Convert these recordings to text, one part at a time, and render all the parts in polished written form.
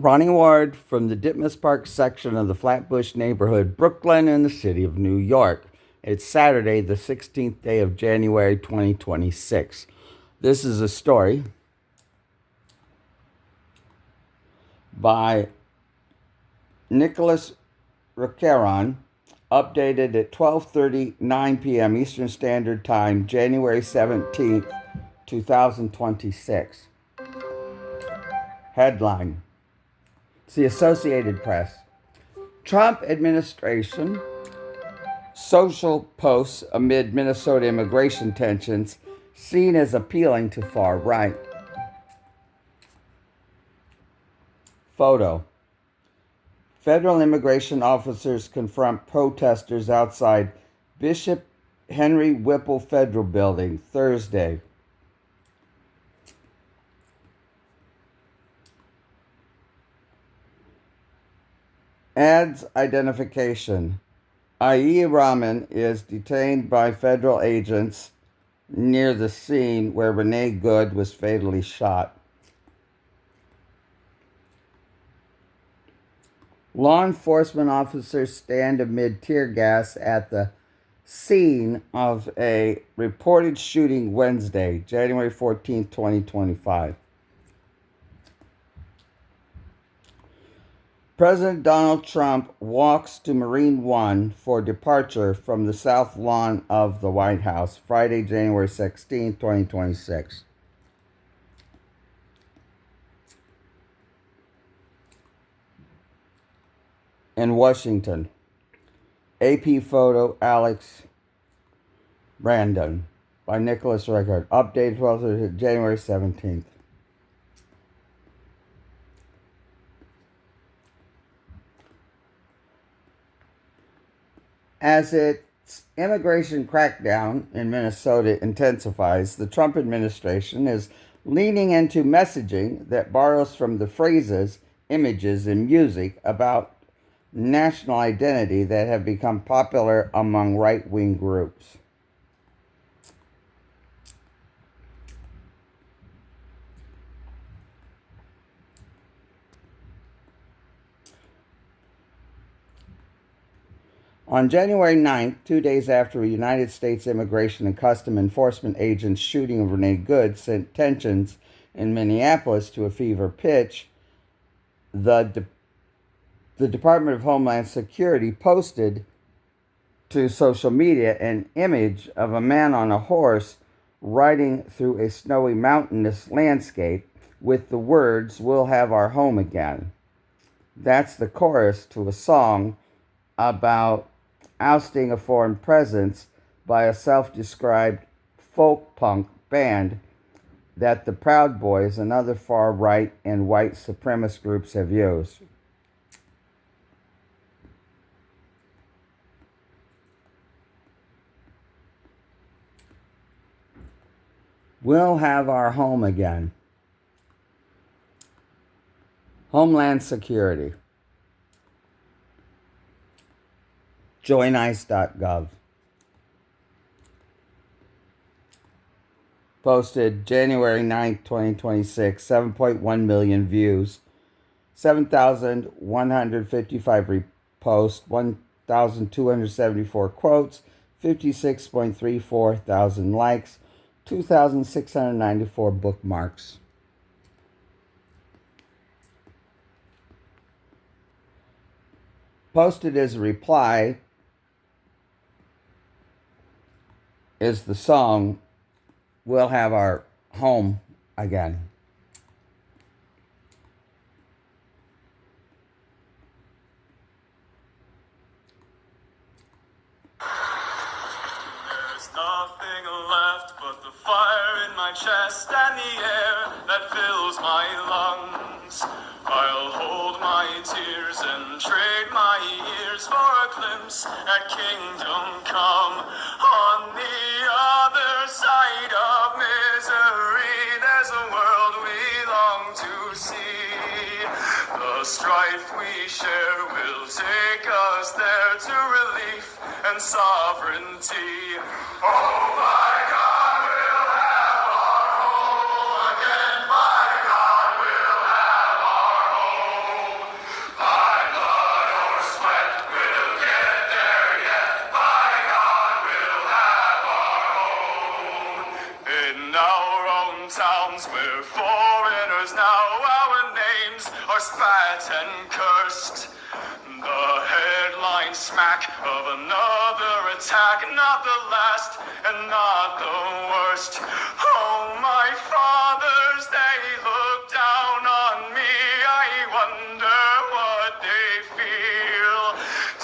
Ronnie-Ward from the Ditmas Park section of the Flatbush neighborhood, Brooklyn, in the city of New York. It's Saturday, the 16th day of January, 2026. This is a story by Nicholas Racaron, updated at 12:39 p.m. Eastern Standard Time, January 17th, 2026. Headline: It's the Associated Press. Trump administration social posts amid Minnesota immigration tensions seen as appealing to far right. Photo: Federal immigration officers confront protesters outside Bishop Henry Whipple Federal Building Thursday. Ads identification: I.E. Rahman is detained by federal agents near the scene where Renee Good was fatally shot. Law enforcement officers stand amid tear gas at the scene of a reported shooting Wednesday, January 14, 2025. President Donald Trump walks to Marine One for departure from the South Lawn of the White House, Friday, January 16, 2026. In Washington, AP photo Alex Brandon by Nicholas Racaron, updated 12th January 17th. As its immigration crackdown in Minnesota intensifies, the Trump administration is leaning into messaging that borrows from the phrases, images, and music about national identity that have become popular among right-wing groups. On January 9th, 2 days after a United States Immigration and Customs Enforcement agent's shooting of Renee Good sent tensions in Minneapolis to a fever pitch, the Department of Homeland Security posted to social media an image of a man on a horse riding through a snowy mountainous landscape with the words, "We'll have our home again." That's the chorus to a song about ousting a foreign presence by a self-described folk punk band that the Proud Boys and other far-right and white supremacist groups have used. We'll have our home again. Homeland Security. joinice.gov. Posted January 9th, 2026, 7.1 million views, 7,155 reposts, 1,274 quotes, 56.34 thousand likes, 2,694 bookmarks. Posted as a reply is the song, "We'll Have Our Home Again." There's nothing left but the fire in my chest and the air that fills my lungs. I'll hold my tears and trade my years for a glimpse at kingdom come. On the other side of misery, there's a world we long to see. The strife we share will take us there to relief and sovereignty. Oh my God, we'll have our home again. My God, we'll have our home fathers, now our names are spat and cursed. The headline smack of another attack, not the last and not the worst. Oh, my fathers, they look down on me. I wonder what they feel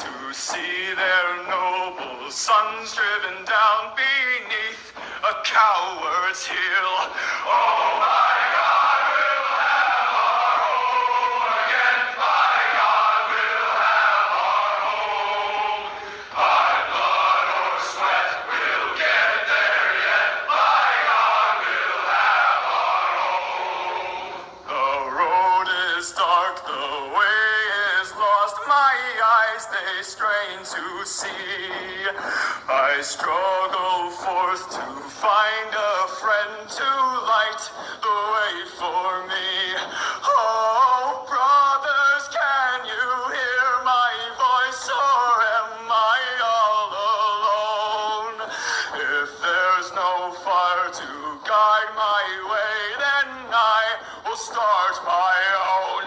to see their noble sons driven down beneath a coward's heel. Oh, my God, we'll have our home again. My God, we'll have our home. By blood or sweat, we'll get there yet. My God, we'll have our home. The road is dark, the way is lost. My eyes, they strain to see. I struggle forth to find a friend to light the way for me. Oh, brothers, can you hear my voice, or am I all alone? If there's no fire to guide my way, then I will start my own.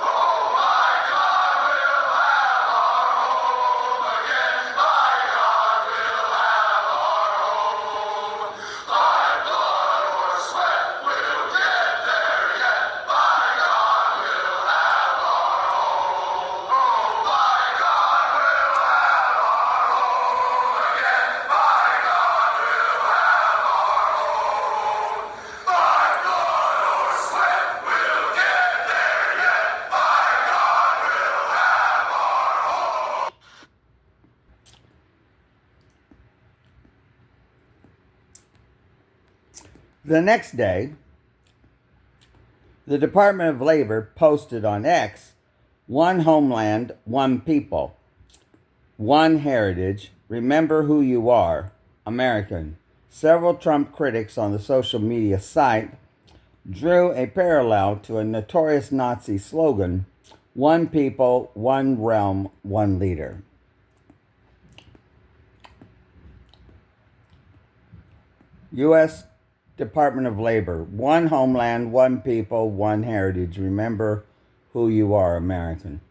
Oh, my God, we'll have our home again. My God, we'll have our home. By blood or sweat, we'll get there yet. My God, we'll have our home. Oh, my God, we'll have our home again. My God, we'll have our home. By blood or sweat, we'll get there yet. My God, we'll have our home. The next day, the Department of Labor posted on X, "One homeland, one people, one heritage, remember who you are, American." Several Trump critics on the social media site drew a parallel to a notorious Nazi slogan, "One people, one realm, one leader." U.S. Department of Labor, "One homeland, one people, one heritage. Remember who you are, American."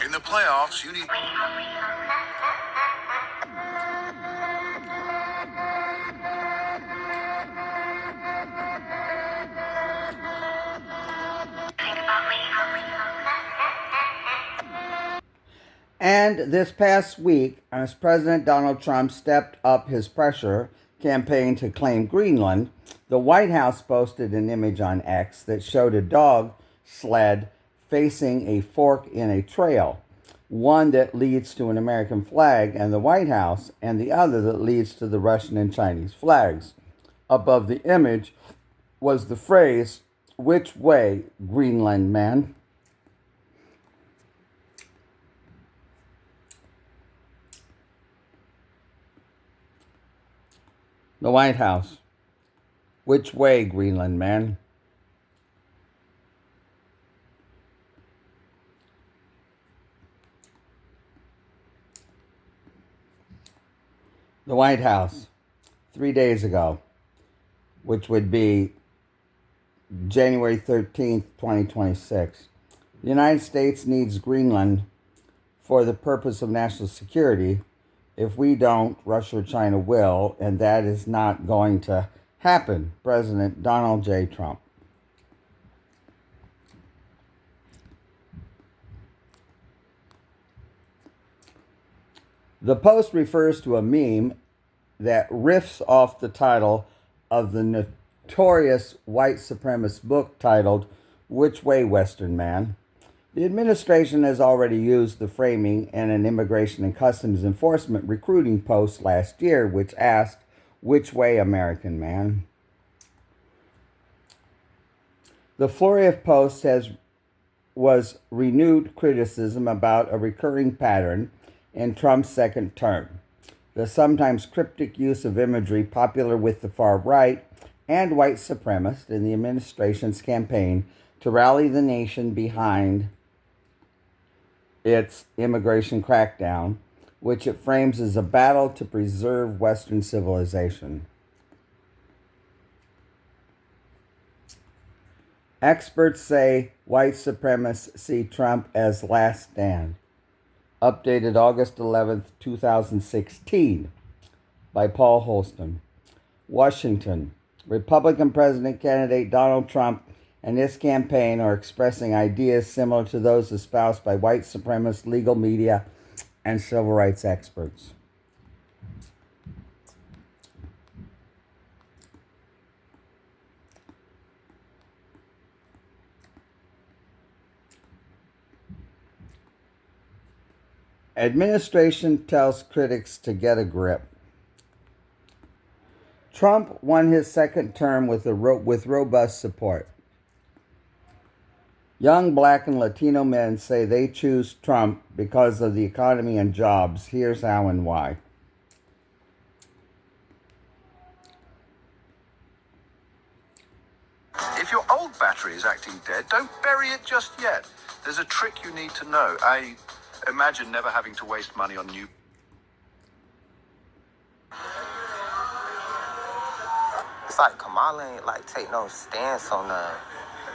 In the playoffs, you need... And this past week, as President Donald Trump stepped up his pressure campaign to claim Greenland, the White House posted an image on X that showed a dog sled facing a fork in a trail, one that leads to an American flag and the White House, and the other that leads to the Russian and Chinese flags. Above the image was the phrase, "Which way, Greenland man?" The White House, "Which way, Greenland man?" The White House, 3 days ago, which would be January 13th, 2026. The United States needs Greenland for the purpose of national security. If we don't, Russia or China will, and that is not going to happen. President Donald J. Trump. The post refers to a meme that riffs off the title of the notorious white supremacist book titled "Which Way, Western Man?" The administration has already used the framing in an Immigration and Customs Enforcement recruiting post last year, which asked, "Which way, American man?" The flurry of posts was renewed criticism about a recurring pattern in Trump's second term. The sometimes cryptic use of imagery popular with the far right and white supremacists in the administration's campaign to rally the nation behind its immigration crackdown, which it frames as a battle to preserve Western civilization. Experts say white supremacists see Trump as last stand. Updated August 11th, 2016, by Paul Holston. Washington. Republican president candidate Donald Trump and his campaign are expressing ideas similar to those espoused by white supremacist legal media and civil rights experts. Administration tells critics to get a grip. Trump won his second term with robust support. Young Black and Latino men say they choose Trump because of the economy and jobs. Here's how and why. If your old battery is acting dead, don't bury it just yet. There's a trick you need to know. I imagine never having to waste money on new... It's like Kamala ain't like take no stance on nothing.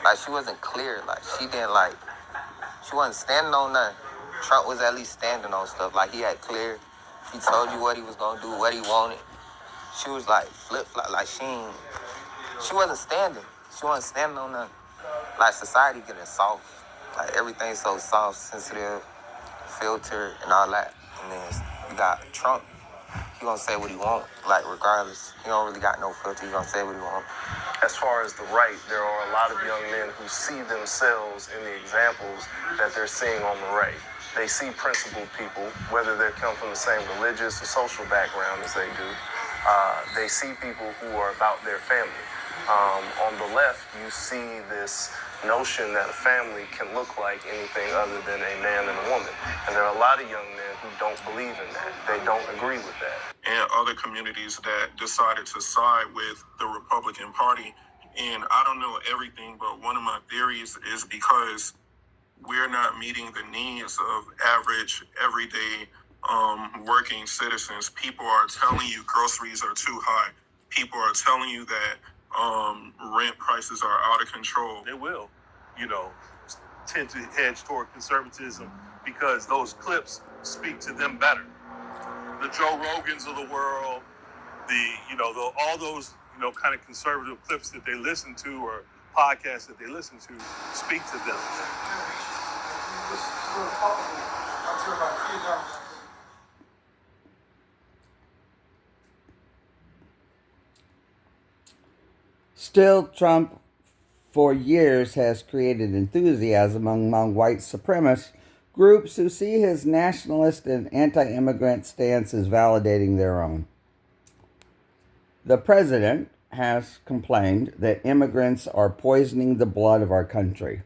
Like she wasn't clear. Like she wasn't standing on nothing. Trump was at least standing on stuff. Like he had clear. He told you what he was gonna do, what he wanted. She was like flip flop. Like she wasn't standing. She wasn't standing on nothing. Like society getting soft. Like everything's so soft, sensitive, filtered, and all that. And then you got Trump. He gonna say what he want, like regardless. He don't really got no filter. He gonna say what he want. As far as the right, there are a lot of young men who see themselves in the examples that they're seeing on the right. They see principled people, whether they come from the same religious or social background as they do. They see people who are about their family. On the left, you see this notion that a family can look like anything other than a man and a woman. And there are a lot of young men who don't believe in that. They don't agree with that. And other communities that decided to side with the Republican Party. And I don't know everything, but one of my theories is because we're not meeting the needs of average, everyday working citizens. People are telling you groceries are too high. People are telling you that rent prices are out of control. They will, tend to hedge toward conservatism because those clips speak to them better. The Joe Rogans of the world, all those, kind of conservative clips that they listen to or podcasts that they listen to speak to them. Still, Trump for years has created enthusiasm among white supremacist groups who see his nationalist and anti-immigrant stance as validating their own. The president has complained that immigrants are poisoning the blood of our country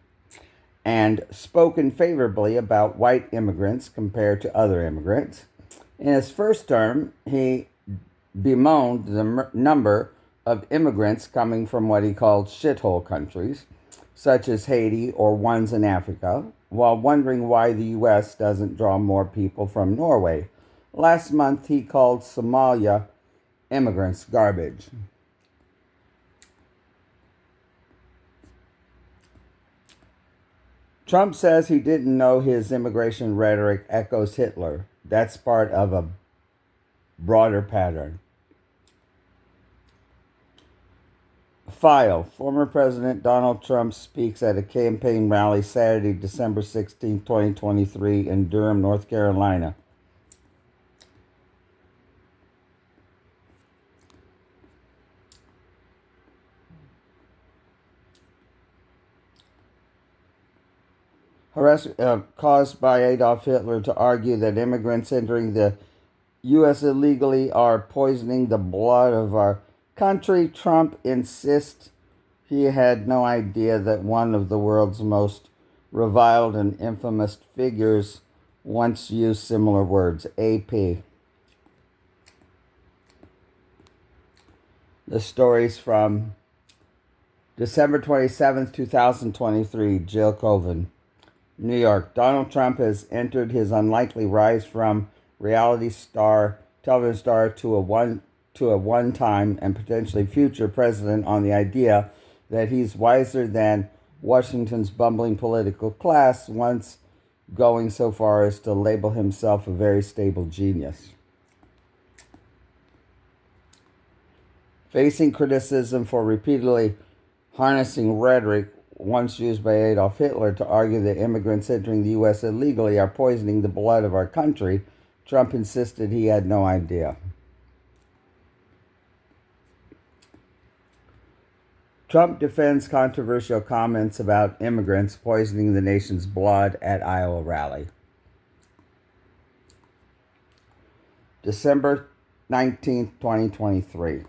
and spoken favorably about white immigrants compared to other immigrants. In his first term, he bemoaned the number of immigrants coming from what he called shithole countries, such as Haiti or ones in Africa, while wondering why the U.S. doesn't draw more people from Norway. Last month, he called Somalia immigrants garbage. Trump says he didn't know his immigration rhetoric echoes Hitler. That's part of a broader pattern. File. Former President Donald Trump speaks at a campaign rally Saturday, December 16, 2023 in Durham, North Carolina. Caused by Adolf Hitler to argue that immigrants entering the U.S. illegally are poisoning the blood of our country, Trump insists he had no idea that one of the world's most reviled and infamous figures once used similar words. AP. The story's from December 27th, 2023, Jill Coven. New York. Donald Trump has entered his unlikely rise from television star to a one-time and potentially future president on the idea that he's wiser than Washington's bumbling political class, once going so far as to label himself a very stable genius. Facing criticism for repeatedly harnessing rhetoric once used by Adolf Hitler to argue that immigrants entering the U.S. illegally are poisoning the blood of our country, Trump insisted he had no idea. Trump defends controversial comments about immigrants poisoning the nation's blood at Iowa rally. December 19th, 2023.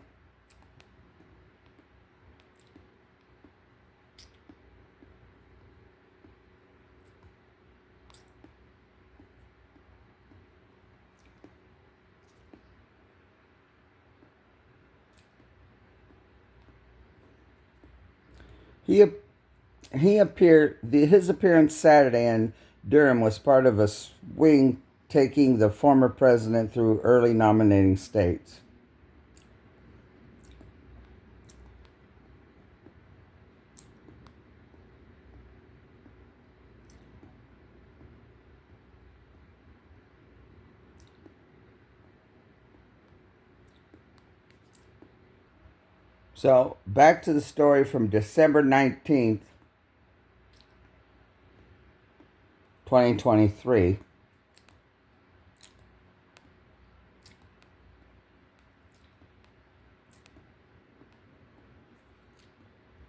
His appearance Saturday in Durham was part of a swing taking the former president through early nominating states. So, back to the story from December 19th, 2023.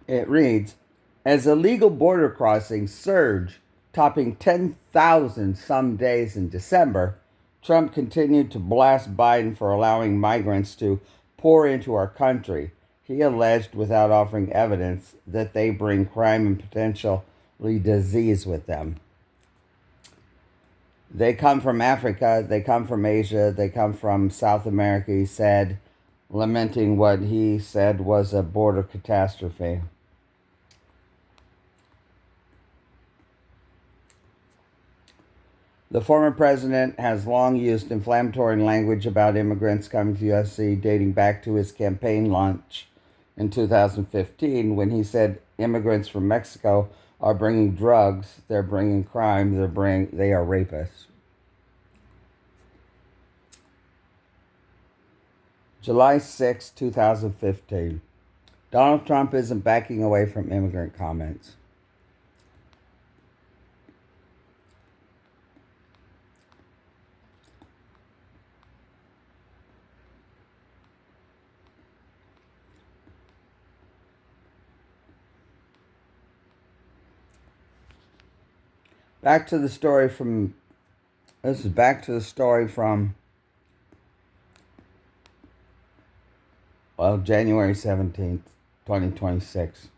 It reads, as illegal border crossings surge, topping 10,000 some days in December, Trump continued to blast Biden for allowing migrants to pour into our country. He alleged, without offering evidence, that they bring crime and potentially disease with them. They come from Africa, they come from Asia, they come from South America, he said, lamenting what he said was a border catastrophe. The former president has long used inflammatory language about immigrants coming to the U.S., dating back to his campaign launch in 2015, when he said immigrants from Mexico are bringing drugs, they're bringing crime, they are rapists. July 6, 2015. Donald Trump isn't backing away from immigrant comments. Back to the story from January 17th, 2026.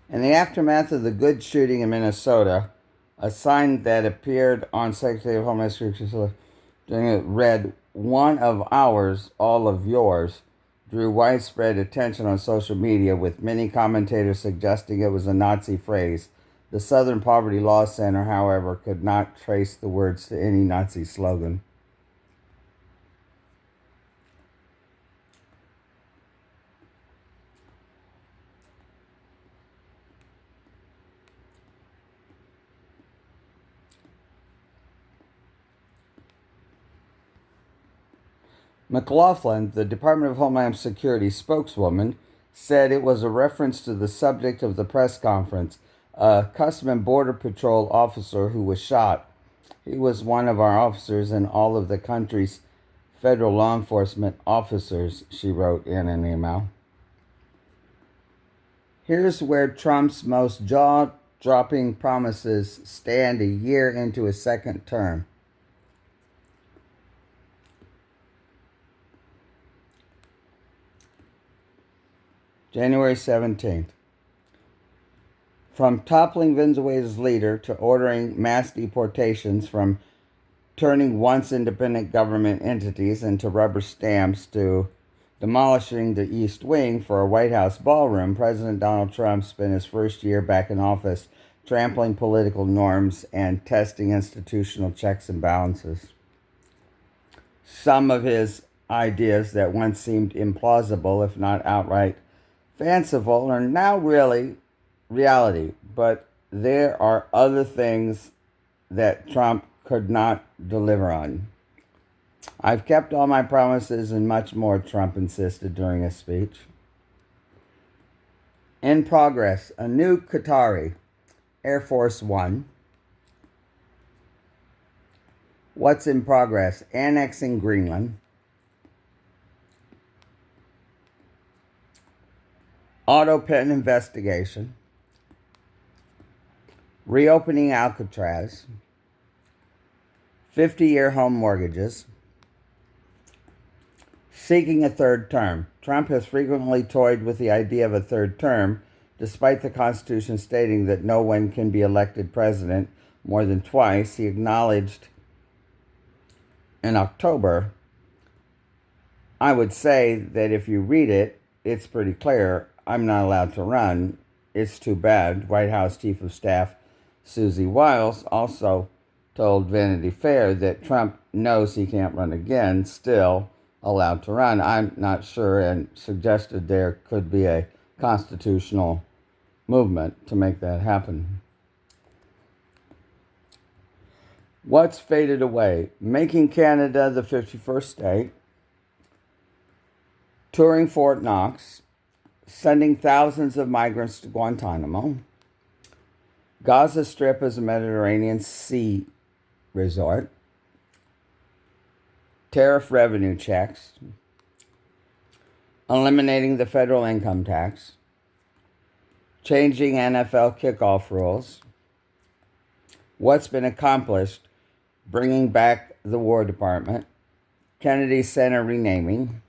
In the aftermath of the Good shooting in Minnesota, a sign that appeared on Secretary of Homeland Security's during it read, "One of ours, all of yours," drew widespread attention on social media, with many commentators suggesting it was a Nazi phrase. The Southern Poverty Law Center, however, could not trace the words to any Nazi slogan. McLaughlin, the Department of Homeland Security spokeswoman, said it was a reference to the subject of the press conference, a Customs and Border Patrol officer who was shot. He was one of our officers and all of the country's federal law enforcement officers, she wrote in an email. Here's where Trump's most jaw-dropping promises stand a year into his second term. January 17th. From toppling Venezuela's leader to ordering mass deportations, from turning once independent government entities into rubber stamps to demolishing the East Wing for a White House ballroom, President Donald Trump spent his first year back in office trampling political norms and testing institutional checks and balances. Some of his ideas that once seemed implausible, if not outright fanciful, are now really reality. But there are other things that Trump could not deliver on. I've kept all my promises and much more, Trump insisted during his speech. In progress, a new Qatari, Air Force One. What's in progress? Annexing Greenland. Auto pen investigation. Reopening Alcatraz. 50-year home mortgages. Seeking a third term. Trump has frequently toyed with the idea of a third term, despite the Constitution stating that no one can be elected president more than twice. He acknowledged in October, I would say that if you read it, it's pretty clear. I'm not allowed to run. It's too bad. White House Chief of Staff Susie Wiles also told Vanity Fair that Trump knows he can't run again, still allowed to run. I'm not sure, and suggested there could be a constitutional movement to make that happen. What's faded away? Making Canada the 51st state, touring Fort Knox, sending thousands of migrants to Guantanamo, Gaza Strip as a Mediterranean Sea resort, tariff revenue checks, eliminating the federal income tax, changing NFL kickoff rules, what's been accomplished, bringing back the War Department, Kennedy Center renaming,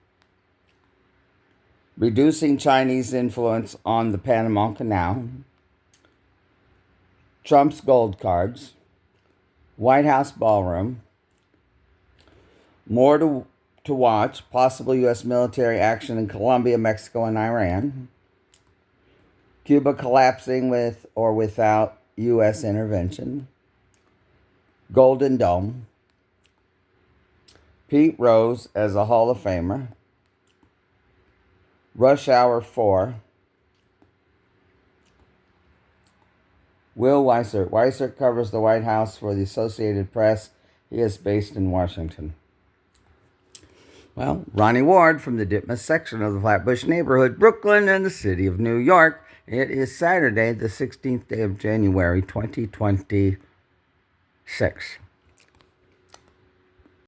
reducing Chinese influence on the Panama Canal, Trump's gold cards, White House ballroom, more to watch, possible U.S. military action in Colombia, Mexico, and Iran, Cuba collapsing with or without U.S. intervention, Golden Dome, Pete Rose as a Hall of Famer, Rush Hour 4, Will Weissert. Weissert covers the White House for the Associated Press. He is based in Washington. Well, Ronnie-Ward from the Ditmas section of the Flatbush neighborhood, Brooklyn, and the city of New York. It is Saturday, the 16th day of January, 2026.